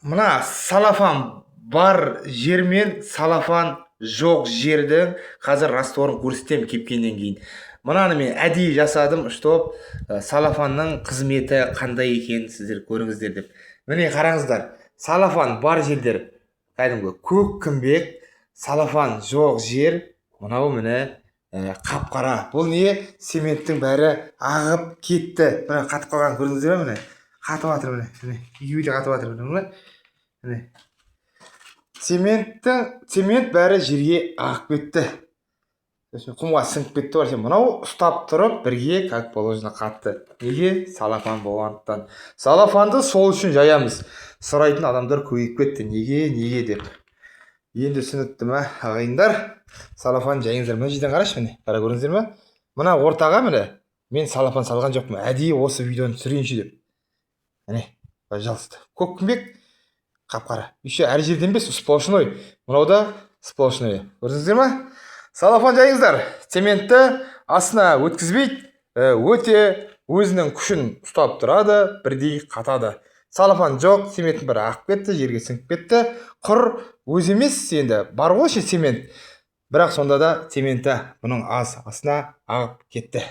Мына салафан бар жер мен салафан жоқ жердің қазір растворын көрсетемін кепкеннен кейін. Мынаны мен әдейі жасадым, чтоб салафанның қызметі қандай екенін сіздер көріңіздер деп. Міне қараңыздар, салафан бар жердер кәдімгі көк күмбек, салафан жоқ жер мынау міне қап-қара. Бұл не? Цементтің бәрі ағып кетті. Міне қатып қалған көрдіңіздер ме? Міне қатып жатыр, міне үйде қатып жатыр, міне. Цемент бәрі жерге ағып кетті. Құмға сіңіп кетті бар. Мынау ұстап тұрып бірге как положено қатты. Неге? Салафан болғандықтан. Салафанды сол үшін жаямыз. Сұрайтын адамдар көбейіп кетті. Неге деп. Енді түсінікті ме ағайындар? Салафан жайыңыздар. Мына жерден қарашы, міне. Қара көрдіңіздер ме? Мына ортаға міне мен салафан салған жоқпын. Әдейі осы видеоны түсірейінші деп. Міне, пожалуйста. Көк күмбек қап-қара. Еще әр жерден емес, сплошной. Мынау да сплошной. Көрдіңіздер ме? Салафан жайыңыздар. Цементті астына өткізбейді, өте өзінің күшін ұстап тұрады, бірдей қатады. Салафан жоқ, цементтің бәрі ағып кетті, жерге сіңіп кетті. Құр өз емес, енді бар ғой цемент. Бірақ сонда да цементі бұның астына ағып кетті.